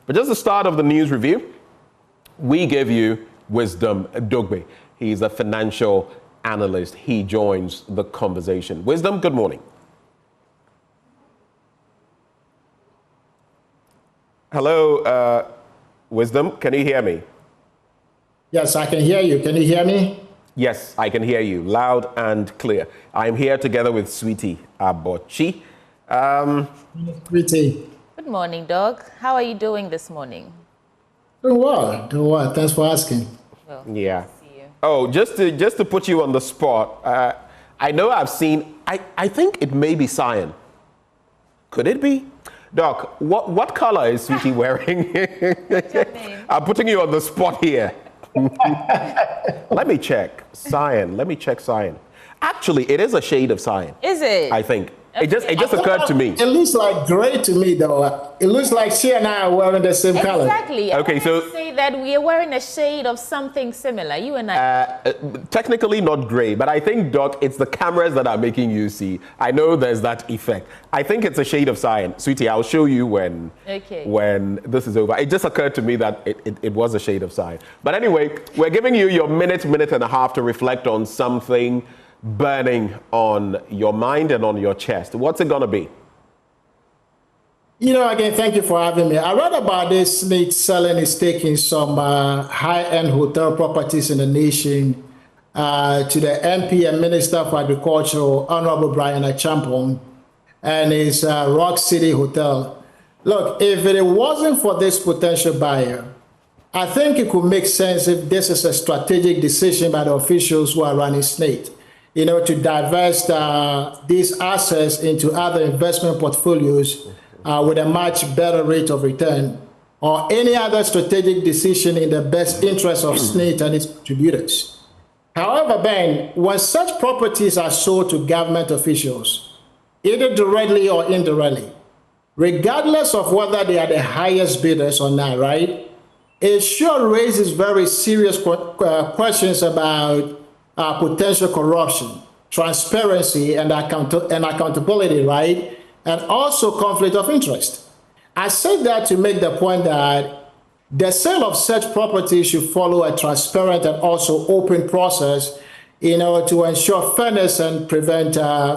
But just the start of the news review, we give you Wisdom Dogbe. He's a financial analyst. He joins the conversation. Wisdom, good morning. Hello, Wisdom, can you hear me? Yes, I can hear you. Can you hear me? Yes, I can hear you loud and clear. I'm here together with Sweetie Abochi. Sweetie. Good morning, Doug. How are you doing this morning? Doing well. Doing well. Thanks for asking. Well, Yeah. nice to see you. Oh, just to put you on the spot, I know I've seen, I think it may be cyan. Could it be? Doc, what color is Sweetie wearing? What's your name? I'm putting you on the spot here. Let me check. Cyan. Let me check cyan. Actually, it is a shade of cyan. Is it? I think. It just occurred to me. It looks like gray to me, though. It looks like she and I are wearing the same color. Exactly. Okay, I so say that we are wearing a shade of something similar. You and I. technically not gray, but I think, Doc, it's the cameras that are making you see. I know there's that effect. I think it's a shade of cyan. Sweetie, I'll show you when this is over. It just occurred to me that it was a shade of cyan. But anyway, we're giving you your minute and a half to reflect on something burning on your mind and on your chest. What's it going to be? You know, again, thank you for having me. I read about this Smith selling his stake in some high-end hotel properties in the nation to the MP and Minister for Agriculture, Honorable Brian Achampong, and his Rock City Hotel. Look, if it wasn't for this potential buyer, I think it could make sense if this is a strategic decision by the officials who are running Smith, you know, to divest these assets into other investment portfolios with a much better rate of return, or any other strategic decision in the best interest of SNIT and its contributors. However, Ben, when such properties are sold to government officials, either directly or indirectly, regardless of whether they are the highest bidders or not, right, it sure raises very serious questions about potential corruption, transparency, and accountability, right? And also conflict of interest. I say that to make the point that the sale of such property should follow a transparent and also open process, you know, to ensure fairness and prevent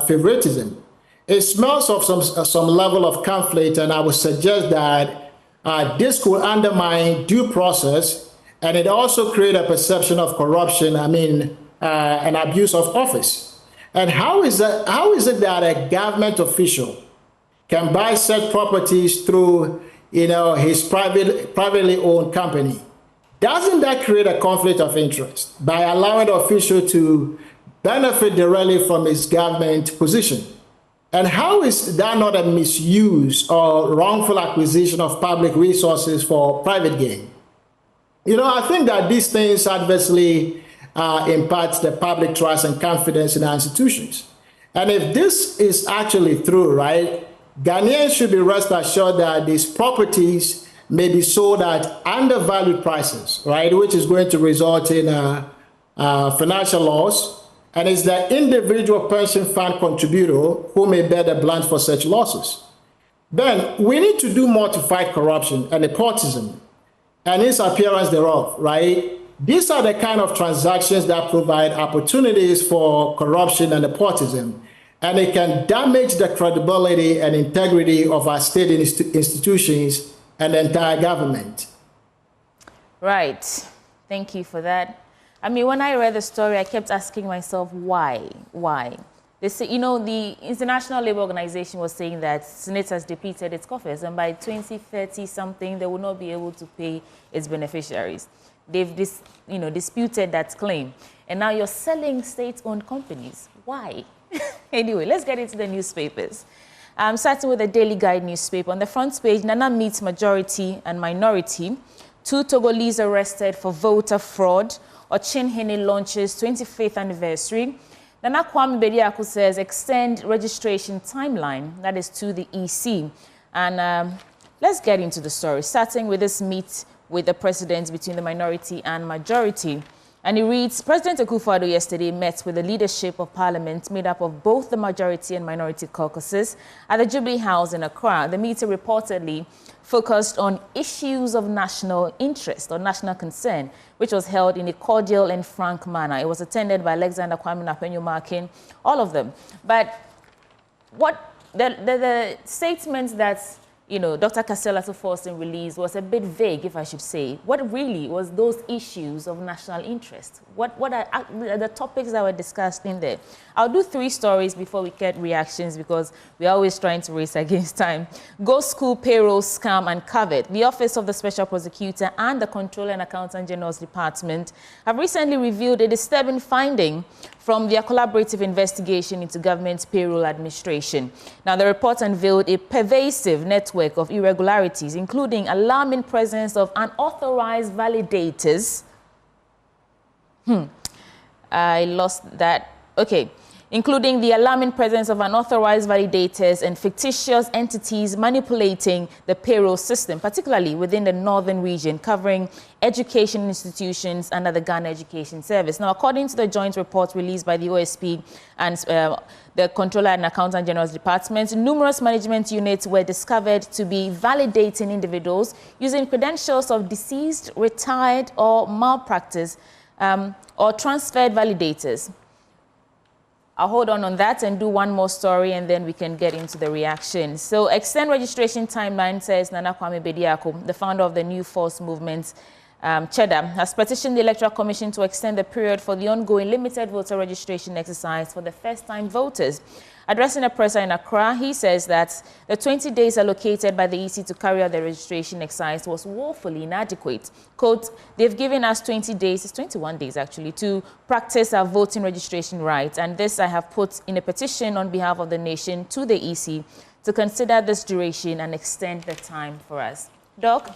favoritism. It smells of some level of conflict, and I would suggest that this could undermine due process, and it also create a perception of corruption, an abuse of office. And how is it that a government official can buy such properties through, you know, his privately owned company? Doesn't that create a conflict of interest by allowing the official to benefit directly from his government position? And how is that not a misuse or wrongful acquisition of public resources for private gain? You know, I think that these things adversely impacts the public trust and confidence in our institutions. And if this is actually true, right, Ghanaians should be rest assured that these properties may be sold at undervalued prices, right, which is going to result in financial loss. And it's the individual pension fund contributor who may bear the brunt for such losses. Then we need to do more to fight corruption and nepotism and its appearance thereof, right? These are the kind of transactions that provide opportunities for corruption and nepotism, and it can damage the credibility and integrity of our state institutions and the entire government. Right. Thank you for that. I mean, when I read the story, I kept asking myself, why? Why? They say, you know, the International Labour Organization was saying that SNIT has depleted its coffers, and by 2030 something, they will not be able to pay its beneficiaries. They've disputed that claim. And now you're selling state-owned companies. Why? Anyway, let's get into the newspapers. Starting with the Daily Guide newspaper. On the front page, Nana meets majority and minority. 2 Togolese arrested for voter fraud. Ochinhene launches 25th anniversary. Nana Kwame Bediako says extend registration timeline, that is to the EC. And let's get into the story, starting with this meet with the president between the minority and majority. And it reads, President Akufo-Addo yesterday met with the leadership of parliament made up of both the majority and minority caucuses at the Jubilee House in Accra. The meeting reportedly focused on issues of national interest or national concern, which was held in a cordial and frank manner. It was attended by Alexander Kwame Napenyo-Markin, all of them. But what the statement that Dr. Castellato Forson released was a bit vague, if I should say. What really was those issues of national interest? What are the topics that were discussed in there? I'll do 3 stories before we get reactions because we're always trying to race against time. Go School Payroll Scam Uncovered. The Office of the Special Prosecutor and the Controller and Accountant General's Department have recently revealed a disturbing finding from their collaborative investigation into government payroll administration. Now, the report unveiled a pervasive network of irregularities, including alarming presence of unauthorized validators. I lost that. Okay. Including the alarming presence of unauthorized validators and fictitious entities manipulating the payroll system, particularly within the northern region, covering education institutions under the Ghana Education Service. Now, according to the joint report released by the OSP and the Controller and Accountant General's Department, numerous management units were discovered to be validating individuals using credentials of deceased, retired, or malpractice or transferred validators. I'll hold on that and do one more story, and then we can get into the reaction. So, extend registration timeline, says Nana Kwame Bediako, the founder of the New Force Movement, Cheddar, has petitioned the Electoral Commission to extend the period for the ongoing limited voter registration exercise for the first-time voters. Addressing a presser in Accra, he says that the 20 days allocated by the EC to carry out the registration exercise was woefully inadequate. Quote, they've given us 20 days, it's 21 days actually, to practice our voting registration rights. And this I have put in a petition on behalf of the nation to the EC to consider this duration and extend the time for us. Doc,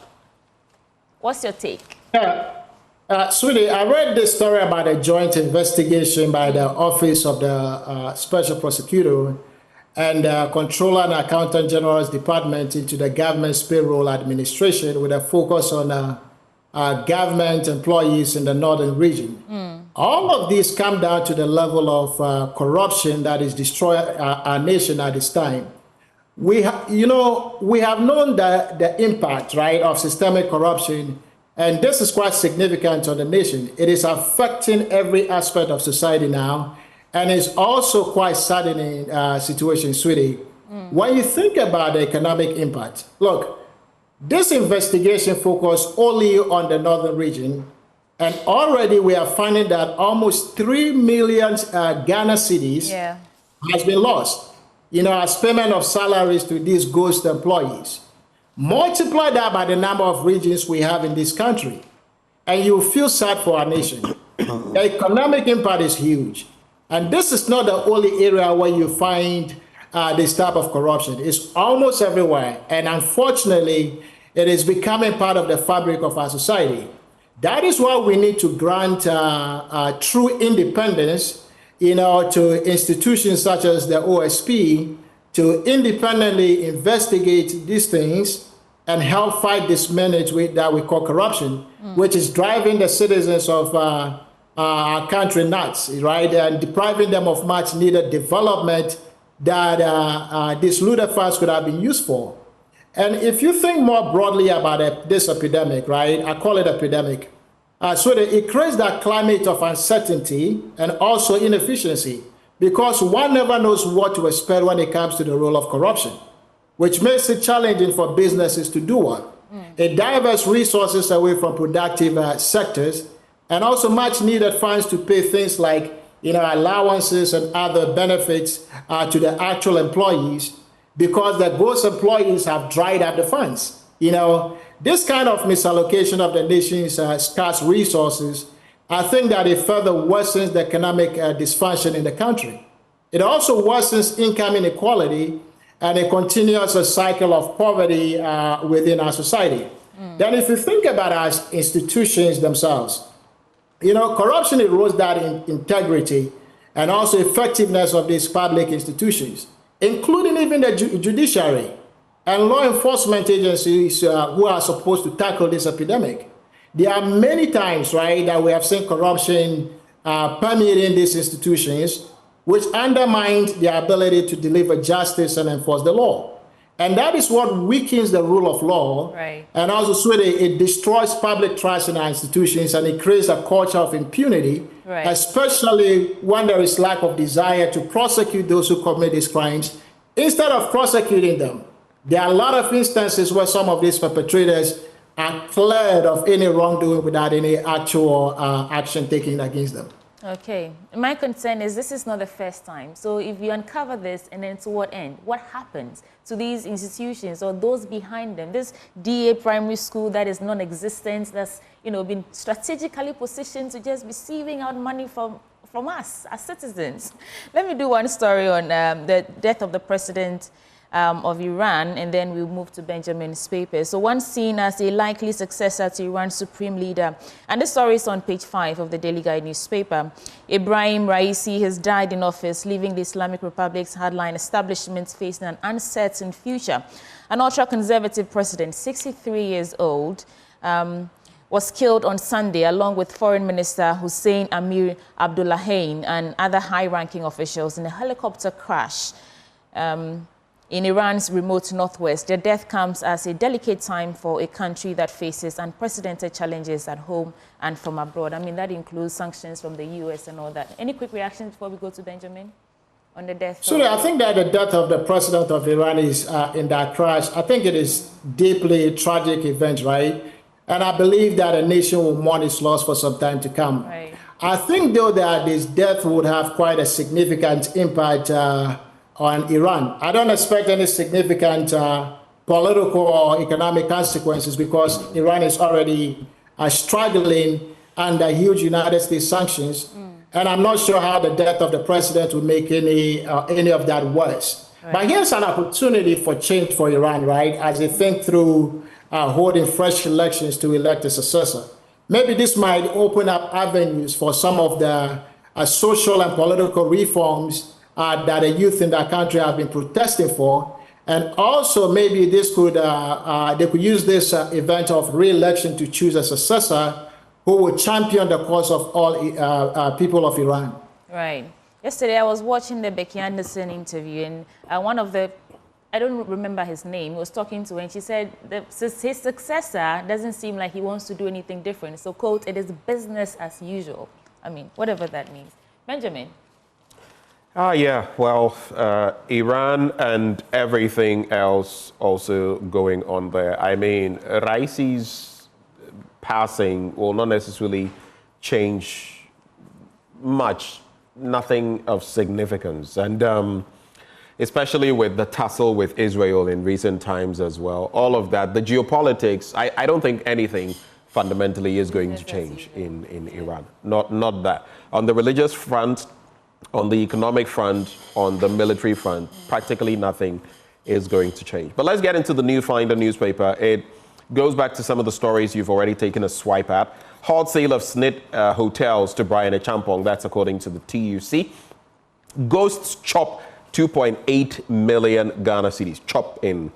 what's your take? Sweetie, I read this story about a joint investigation by the Office of the Special Prosecutor and Controller and Accountant General's Department into the government's payroll administration with a focus on government employees in the northern region. All of these come down to the level of corruption that is destroying our nation at this time. We have known the impact, right, of systemic corruption. And this is quite significant on the nation. It is affecting every aspect of society now. And it's also quite saddening situation, sweetie. When you think about the economic impact, look, this investigation focused only on the northern region. And already we are finding that almost 3 million Ghana cedis has been lost, as payment of salaries to these ghost employees. Multiply that by the number of regions we have in this country, and you feel sad for our nation. The economic impact is huge. And this is not the only area where you find this type of corruption. It's almost everywhere. And unfortunately, it is becoming part of the fabric of our society. That is why we need to grant true independence, to institutions such as the OSP to independently investigate these things and help fight this menace that we call corruption, which is driving the citizens of our country nuts, right? And depriving them of much needed development that these looted funds could have been used for. And if you think more broadly about this epidemic, right? I call it epidemic. So that it creates that climate of uncertainty and also inefficiency, because one never knows what to expect when it comes to the role of corruption, which makes it challenging for businesses to do one. It diverts resources away from productive sectors, and also much needed funds to pay things like allowances and other benefits to the actual employees, because the ghost employees have dried up the funds. This kind of misallocation of the nation's scarce resources, I think that it further worsens the economic dysfunction in the country. It also worsens income inequality, and it continues a cycle of poverty within our society. Then if you think about our institutions themselves, corruption erodes that integrity and also effectiveness of these public institutions, including even the judiciary and law enforcement agencies who are supposed to tackle this epidemic. there are many times, right, that we have seen corruption permeating these institutions, which undermines their ability to deliver justice and enforce the law. And that is what weakens the rule of law. Right. And also, so it destroys public trust in our institutions, and it creates a culture of impunity, right, especially when there is lack of desire to prosecute those who commit these crimes. Instead of prosecuting them, there are a lot of instances where some of these perpetrators are cleared of any wrongdoing without any actual action taken against them. Okay. My concern is this is not the first time. So if you uncover this, and then to what end? What happens to these institutions or those behind them? This DA primary school that is non-existent, that's, you know, been strategically positioned to just receiving out money from us as citizens. Let me do one story on the death of the president of Iran, and then we'll move to Benjamin's paper. So one seen as a likely successor to Iran's supreme leader, and the story is on page 5 of the Daily Guide newspaper. Ibrahim Raisi has died in office, leaving the Islamic Republic's hardline establishment facing an uncertain future. An ultra-conservative president, 63 years old, was killed on Sunday along with Foreign Minister Hussein Amir Abdullahian and other high-ranking officials in a helicopter crash in Iran's remote northwest. Their death comes as a delicate time for a country that faces unprecedented challenges at home and from abroad. I mean, that includes sanctions from the US and all that. Any quick reactions before we go to Benjamin on the death? So I think that the death of the president of Iran is in that crash. I think it is deeply tragic event, right? And I believe that a nation will mourn its loss for some time to come. Right. I think, though, that this death would have quite a significant impact on Iran. I don't expect any significant political or economic consequences because Iran is already struggling under huge United States sanctions. And I'm not sure how the death of the president would make any of that worse. Right. But here's an opportunity for change for Iran, right, as they think through holding fresh elections to elect a successor. Maybe this might open up avenues for some of the social and political reforms that the youth in that country have been protesting for. And also maybe this could, they could use this event of re-election to choose a successor who would champion the cause of all people of Iran. Right. Yesterday I was watching the Becky Anderson interview, and one of the, I don't remember his name, was talking to her, and she said that his successor doesn't seem like he wants to do anything different. So, quote, it is business as usual. I mean, whatever that means. Benjamin. Yeah, well, Iran and everything else also going on there. I mean, Raisi's passing will not necessarily change much, nothing of significance. And especially with the tussle with Israel in recent times as well, all of that, the geopolitics, I don't think anything fundamentally is going to change in Iran. Not that. On the religious front, on the economic front, on the military front, practically nothing is going to change. But let's get into the New Finder newspaper. It goes back to some of the stories you've already taken a swipe at. Hard sale of SNIT hotels to Brian Achampong, that's according to the TUC. Ghosts chop 2.8 million Ghana cedis, chop in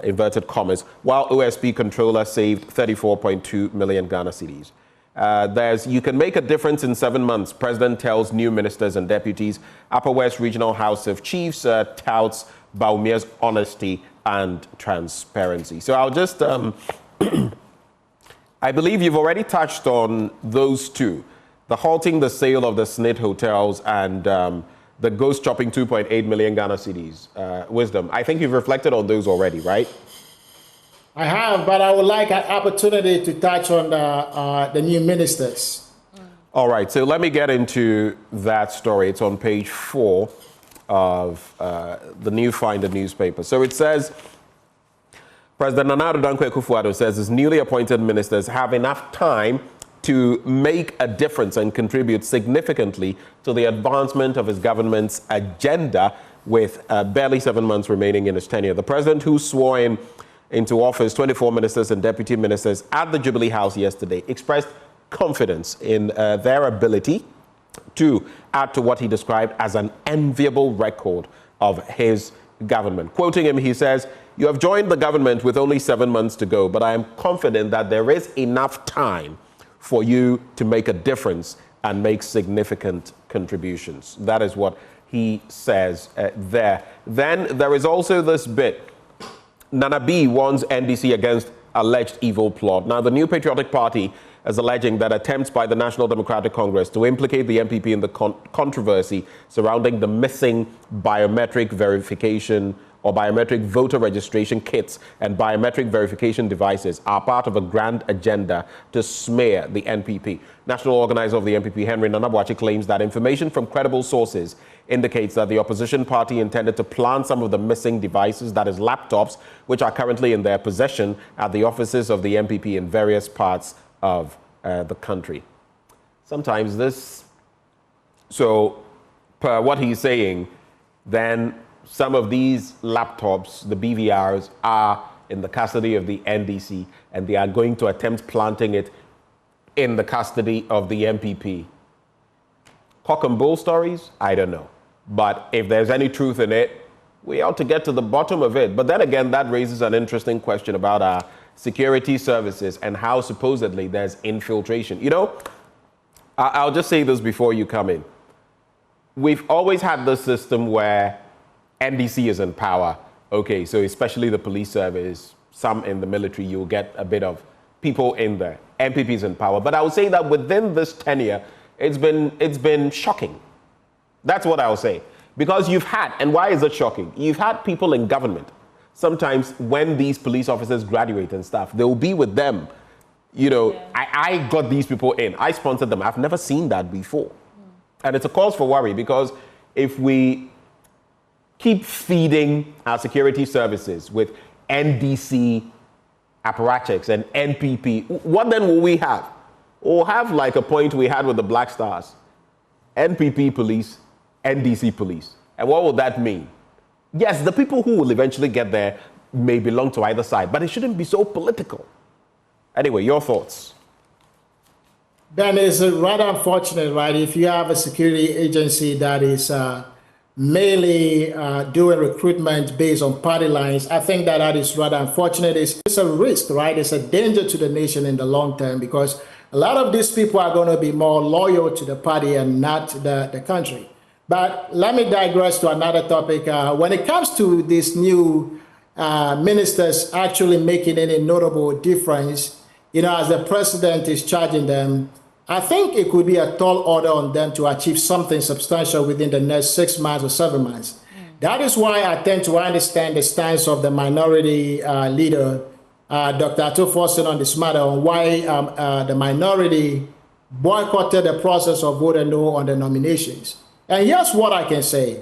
inverted commas, while OSP controller saved 34.2 million Ghana cedis. You can make a difference in 7 months, President tells new ministers and deputies. Upper West Regional House of Chiefs touts Baumia's honesty and transparency. So I'll just, I believe you've already touched on those two, the halting the sale of the SNIT hotels and the ghost chopping 2.8 million Ghana cedis. Wisdom, I think you've reflected on those already, right? I have, but I would like an opportunity to touch on the new ministers. All right, so let me get into that story. It's on page 4 of the New Finder newspaper. So it says, President Nana Addo Dankwa Akufo-Addo says his newly appointed ministers have enough time to make a difference and contribute significantly to the advancement of his government's agenda with barely 7 months remaining in his tenure. The president, who swore into office 24 ministers and deputy ministers at the Jubilee House yesterday, expressed confidence in their ability to add to what he described as an enviable record of his government. Quoting him, he says, you have joined the government with only 7 months to go, but I am confident that there is enough time for you to make a difference and make significant contributions. That is what he says there. Then there is also this bit. Nana B warns NDC against alleged evil plot. Now, the New Patriotic Party is alleging that attempts by the National Democratic Congress to implicate the NPP in the controversy surrounding the missing biometric verification or biometric voter registration kits and biometric verification devices are part of a grand agenda to smear the NPP. National organizer of the NPP, Henry Nanabuachi, claims that information from credible sources indicates that the opposition party intended to plant some of the missing devices, that is laptops, which are currently in their possession at the offices of the NPP in various parts of the country. Sometimes this, so per what he's saying, then some of these laptops, the BVRs, are in the custody of the NDC, and they are going to attempt planting it in the custody of the NPP. Cock and bull stories? I don't know. But if there's any truth in it, we ought to get to the bottom of it. But then again, that raises an interesting question about our security services and how supposedly there's infiltration. You know, I'll just say this before you come in. We've always had this system where NDC is in power. Okay, so especially the police service, some in the military, you'll get a bit of people in there. NPP is in power. But I would say that within this tenure, it's been shocking. That's what I'll say. Because you've had, and why is it shocking? You've had people in government. Sometimes when these police officers graduate and stuff, they'll be with them. You know, yeah. I got these people in. I sponsored them. I've never seen that before. And it's a cause for worry, because if we keep feeding our security services with NDC apparatchiks and NPP, what then will we have? We'll have like a point we had with the Black Stars. NPP police, NDC police. And what will that mean? Yes, the people who will eventually get there may belong to either side, but it shouldn't be so political. Anyway, your thoughts? Ben, it's rather unfortunate, right? If you have a security agency that is mainly doing recruitment based on party lines, I think that is rather unfortunate. It's a risk, right? It's a danger to the nation in the long term, because a lot of these people are going to be more loyal to the party and not the country. But let me digress to another topic. When it comes to these new ministers actually making any notable difference, you know, as the president is charging them, I think it could be a tall order on them to achieve something substantial within the next 6 months or 7 months. That is why I tend to understand the stance of the minority leader, Dr. Ato Forson, on this matter, on why the minority boycotted the process of vote and no on the nominations. And here's what I can say.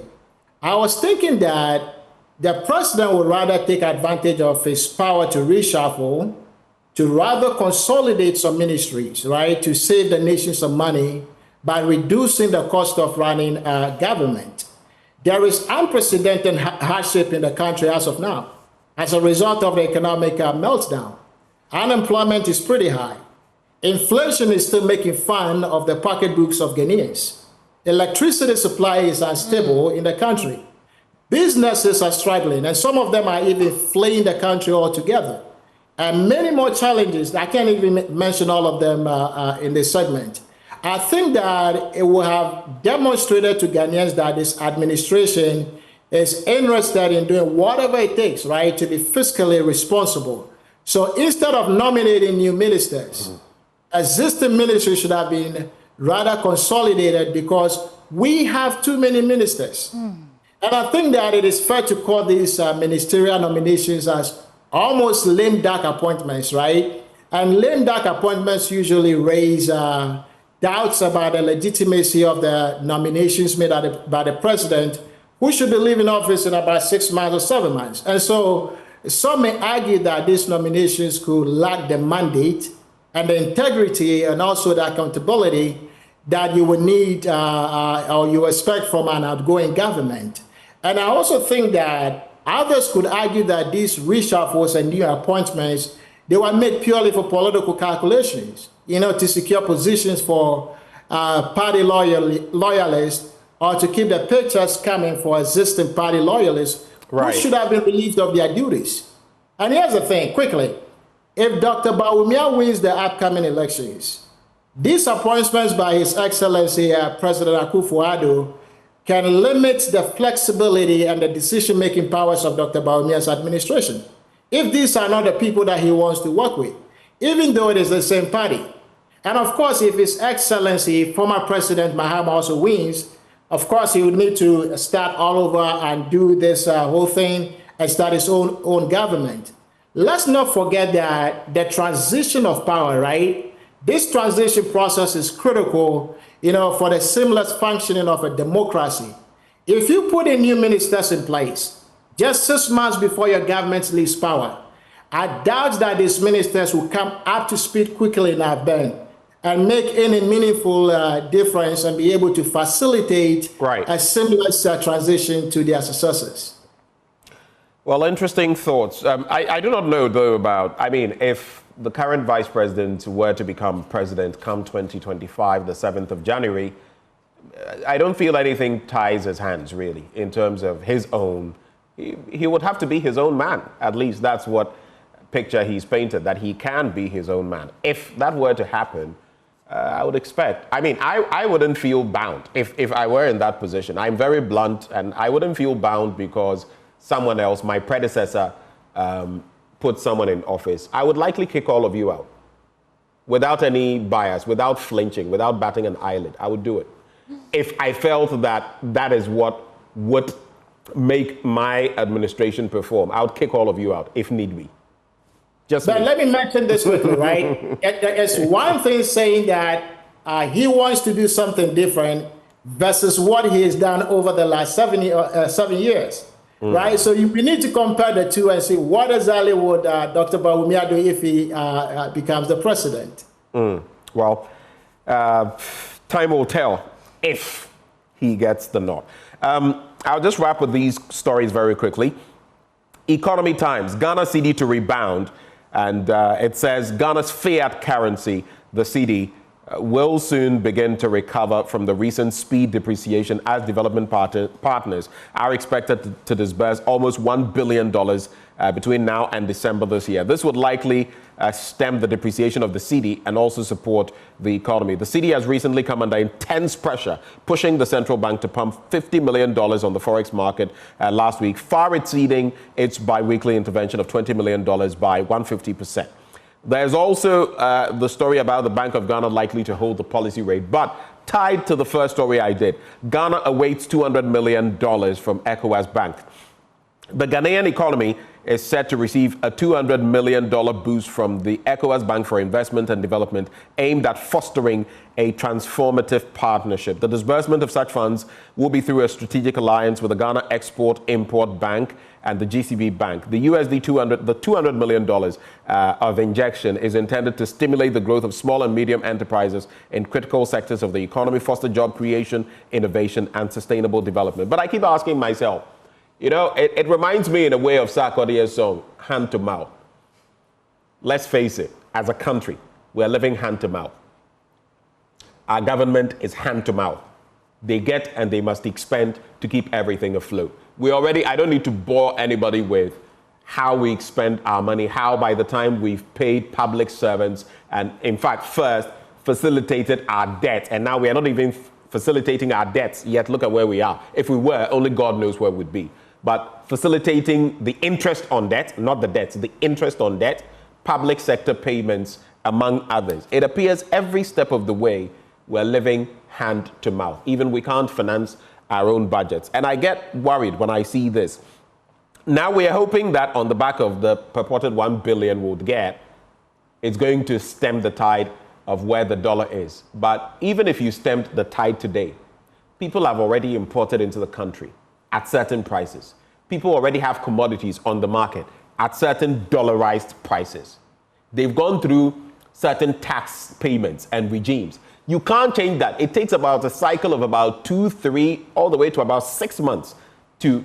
I was thinking that the president would rather take advantage of his power to reshuffle, to rather consolidate some ministries, right, to save the nation some money by reducing the cost of running government. There is unprecedented hardship in the country as of now as a result of the economic meltdown. Unemployment is pretty high. Inflation is still making fun of the pocketbooks of Ghanaians. Electricity supply is unstable in the country. Businesses are struggling, and some of them are even fleeing the country altogether. And many more challenges. I can't even mention all of them in this segment. I think that it will have demonstrated to Ghanaians that this administration is interested in doing whatever it takes, right, to be fiscally responsible. So instead of nominating new ministers, existing ministries should have been rather consolidated, because we have too many ministers. And I think that it is fair to call these ministerial nominations as almost lame duck appointments, right? And lame duck appointments usually raise doubts about the legitimacy of the nominations made by the president, who should be leaving office in about 6 months or 7 months. And so some may argue that these nominations could lack the mandate and the integrity and also the accountability that you would need or you expect from an outgoing government. And I also think that others could argue that these reshuffles and new appointments, they were made purely for political calculations, you know, to secure positions for party loyalists, or to keep the paychecks coming for existing party loyalists who should have been relieved of their duties. And here's the thing, quickly. If Dr. Bawumia wins the upcoming elections, these appointments by His Excellency President Akufo-Addo can limit the flexibility and the decision-making powers of Dr. Bawumia's administration. If these are not the people that he wants to work with, even though it is the same party. And of course, if His Excellency, former President Mahama also wins, of course, he would need to start all over and do this whole thing and start his own government. Let's not forget that the transition of power, right? This transition process is critical, for the seamless functioning of a democracy. If you put in new ministers in place, just 6 months before your government leaves power, I doubt that these ministers will come up to speed quickly enough then and make any meaningful difference and be able to facilitate a seamless transition to their successors. Well, interesting thoughts. I do not know, though, if the current vice president were to become president come 2025, the 7th of January, I don't feel anything ties his hands, really, in terms of his own. He would have to be his own man. At least that's what picture he's painted, that he can be his own man. If that were to happen, I would expect. I wouldn't feel bound if I were in that position. I'm very blunt, and I wouldn't feel bound because someone else, my predecessor, put someone in office. I would likely kick all of you out without any bias, without flinching, without batting an eyelid. I would do it. If I felt that that is what would make my administration perform, I would kick all of you out if need be. But let me mention this quickly, right? It's one thing saying that he wants to do something different versus what he has done over the last 7 years, right? So we need to compare the two and see what exactly would Dr. Bawumia do if he becomes the president. Well, time will tell if he gets the nod. I'll just wrap with these stories very quickly. Economy Times, Ghana cedi to rebound. And it says Ghana's fiat currency, the cedi, will soon begin to recover from the recent speed depreciation as development partners are expected to disburse almost $1 billion between now and December this year. This would likely stem the depreciation of the cedi and also support the economy. The cedi has recently come under intense pressure, pushing the central bank to pump $50 million on the forex market last week, far exceeding its biweekly intervention of $20 million by 150%. There's also the story about the Bank of Ghana likely to hold the policy rate, but tied to the first story I did, Ghana awaits $200 million from ECOWAS Bank. The Ghanaian economy is set to receive a $200 million boost from the ECOWAS Bank for Investment and Development aimed at fostering a transformative partnership. The disbursement of such funds will be through a strategic alliance with the Ghana Export-Import Bank and the GCB Bank. The $200 million of injection is intended to stimulate the growth of small and medium enterprises in critical sectors of the economy, foster job creation, innovation, and sustainable development. But I keep asking myself, it reminds me in a way of Sarkodie's song, Hand to Mouth. Let's face it, as a country, we're living hand to mouth. Our government is hand to mouth. They get and they must expend to keep everything afloat. I don't need to bore anybody with how we expend our money, how by the time we've paid public servants and in fact first facilitated our debt, and now we are not even facilitating our debts yet. Look at where we are. If we were, only God knows where we'd be. But facilitating the interest on debt, not the debts, the interest on debt, public sector payments, among others. It appears every step of the way we're living hand to mouth. Even we can't finance our own budgets. And I get worried when I see this. Now we are hoping that on the back of the purported $1 billion we'll get, it's going to stem the tide of where the dollar is. But even if you stemmed the tide today, people have already imported into the country at certain prices. People already have commodities on the market at certain dollarized prices. They've gone through certain tax payments and regimes. You can't change that. It takes about a cycle of about 2, 3, all the way to about 6 months to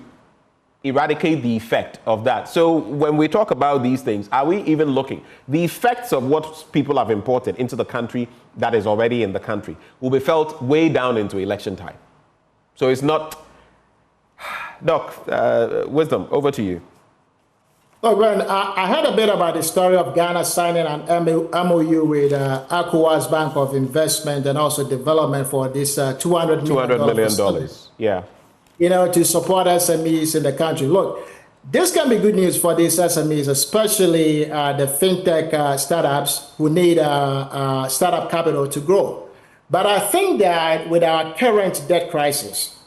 eradicate the effect of that. So when we talk about these things, are we even looking? The effects of what people have imported into the country that is already in the country will be felt way down into election time. So it's not Doc, wisdom, over to you. Look, Ben, I heard a bit about the story of Ghana signing an MOU with ECOWAS Bank of Investment and also Development for this $200 million. Yeah. You know, to support SMEs in the country. Look, this can be good news for these SMEs, especially the fintech startups who need startup capital to grow. But I think that with our current debt crisis,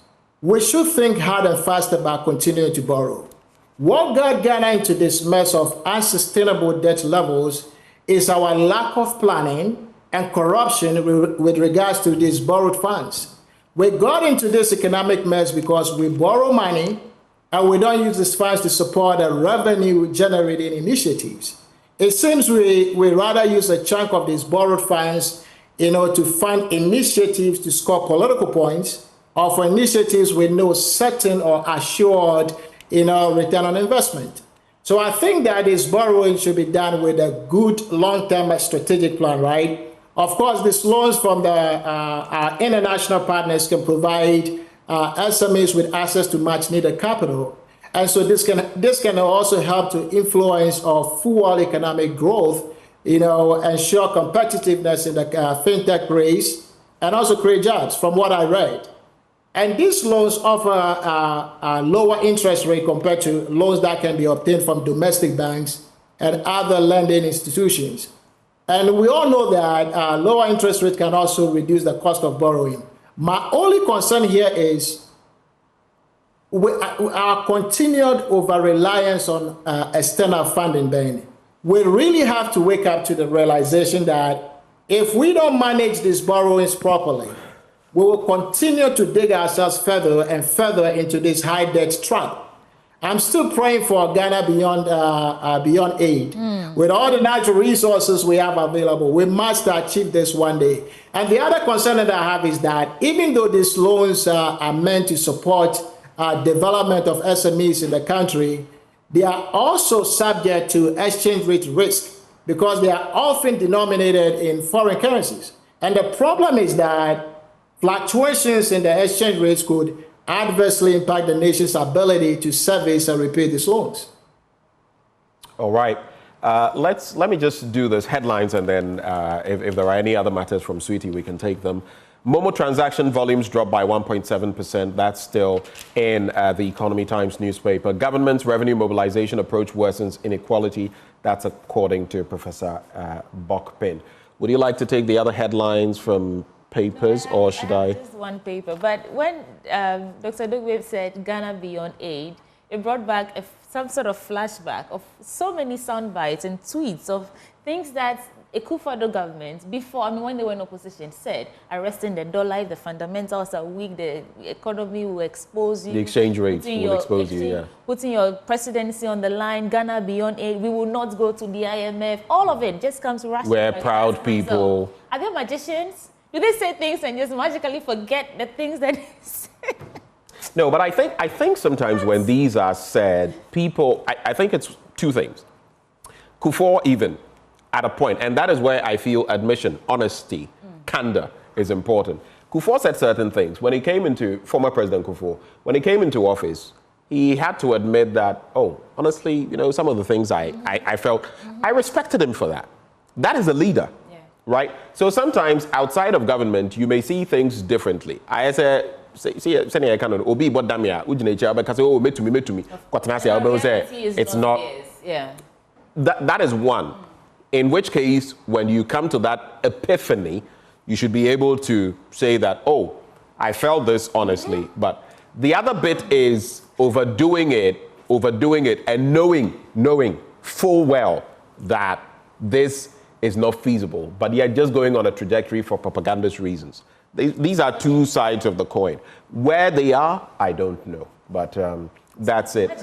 we should think hard and fast about continuing to borrow. What got Ghana into this mess of unsustainable debt levels is our lack of planning and corruption with regards to these borrowed funds. We got into this economic mess because we borrow money and we don't use these funds to support the revenue-generating initiatives. It seems we rather use a chunk of these borrowed funds, you know, to fund initiatives to score political points or for initiatives with no certain or assured, you know, return on investment. So I think that this borrowing should be done with a good long-term strategic plan, right? Of course, these loans from our international partners can provide SMEs with access to much needed capital. And so this can also help to influence or fuel economic growth, you know, ensure competitiveness in the fintech race, and also create jobs, from what I read. And these loans offer a lower interest rate compared to loans that can be obtained from domestic banks and other lending institutions. And we all know that lower interest rates can also reduce the cost of borrowing. My only concern here is our continued over-reliance on external funding, Ben. We really have to wake up to the realization that if we don't manage these borrowings properly, we will continue to dig ourselves further and further into this high debt trap. I'm still praying for Ghana beyond aid. With all the natural resources we have available, we must achieve this one day. And the other concern that I have is that even though these loans are meant to support development of SMEs in the country, they are also subject to exchange rate risk because they are often denominated in foreign currencies. And the problem is that fluctuations in the exchange rates could adversely impact the nation's ability to service and repay these loans. All right. Let me just do this headlines, and then if there are any other matters from Sweetie, we can take them. Momo transaction volumes dropped by 1.7%. That's still in the Economy Times newspaper. Government's revenue mobilization approach worsens inequality. That's according to Professor Bokpin. Would you like to take the other headlines from papers, or should I? Just one paper. But when Dr. Dugwe said Ghana beyond aid, it brought back some sort of flashback of so many sound bites and tweets of things that a Akufo-Addo government, before, when they were in opposition, said arresting the dollar, if the fundamentals are weak, the economy will expose you. The exchange rate will expose you, yeah. Putting your presidency on the line, Ghana beyond aid, we will not go to the IMF. All of it just comes rushing. We're proud people. So, are they magicians? Do they say things and just magically forget the things that they say? No, but I think sometimes when these are said, people, I think it's two things. Kufuor even, at a point, and that is where I feel admission, honesty, candor is important. Kufuor said certain things. When he came into, former President Kufuor, when he came into office, he had to admit that, oh, honestly, you know, some of the things I felt, I respected him for that. That is a leader. Right? So sometimes outside of government, you may see things differently. I say, I cannot obi but damia ujine because oh me to me. It's not. Yeah. That is one. In which case, when you come to that epiphany, you should be able to say that, oh, I felt this honestly. But the other bit is overdoing it and knowing full well that this is not feasible, but yet just going on a trajectory for propagandist reasons. These are two sides of the coin. Where they are, I don't know, but that's it.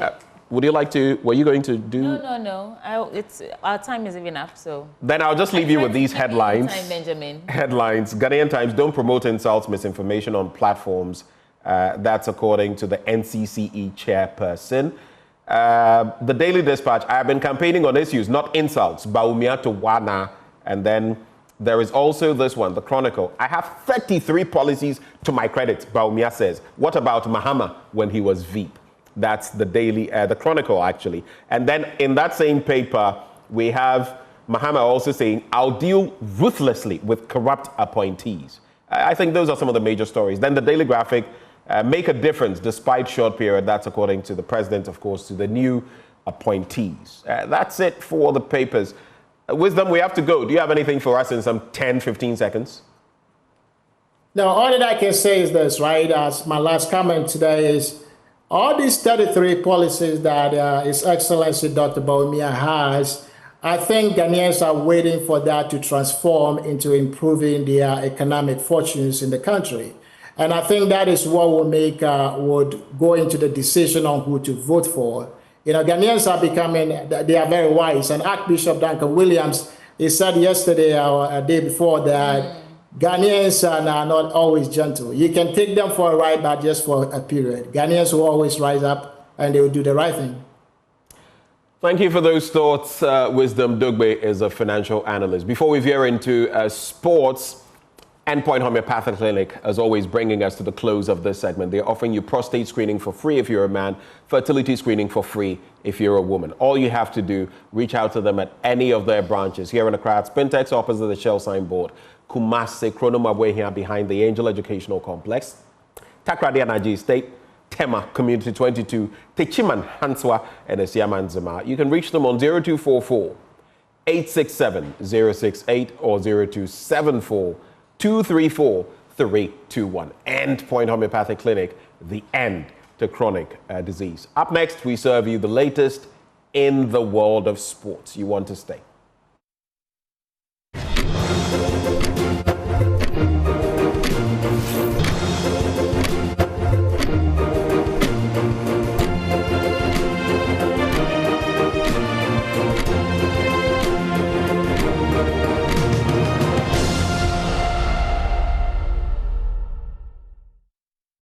Were you going to do? No. Our time is even up, so. Then I'll just leave you with these headlines. Benjamin. Headlines. Ghanaian Times, don't promote insults, misinformation on platforms. That's according to the NCCE chairperson. The Daily Dispatch, I have been campaigning on issues, not insults. Baumia to Wana. And then there is also this one, the Chronicle. I have 33 policies to my credit, Baumia says. What about Mahama when he was VP? That's the Chronicle, actually. And then in that same paper, we have Mahama also saying, I'll deal ruthlessly with corrupt appointees. I think those are some of the major stories. Then the Daily Graphic, make a difference despite short period. That's according to the president, of course, to the new appointees. That's it for the papers. Wisdom, we have to go. Do you have anything for us in some 10, 15 seconds? No, all that I can say is this, right? As my last comment today is, all these 33 policies that His Excellency Dr. Bawumia has, I think Ghanaians are waiting for that to transform into improving their economic fortunes in the country. And I think that is what would go into the decision on who to vote for. You know, Ghanaians are they are very wise. And Archbishop Duncan Williams, he said yesterday or a day before that Ghanaians are not always gentle. You can take them for a ride, but just for a period. Ghanaians will always rise up and they will do the right thing. Thank you for those thoughts. Wisdom Dugbe is a financial analyst. Before we veer into sports, Endpoint Homeopathic Clinic, as always, bringing us to the close of this segment. They're offering you prostate screening for free if you're a man, fertility screening for free if you're a woman. All you have to do, reach out to them at any of their branches here in Accra, Spintex opposite the Shell signboard, Kumasi, Chronomabwe here behind the Angel Educational Complex, Takrady Anaji State, Tema Community 22, Techiman Hanswa, and Esiaman Zima. You can reach them on 0244 867 068 or 0274 234 321. Endpoint Homeopathic Clinic, the end to chronic disease. Up next, we serve you the latest in the world of sports. You want to stay.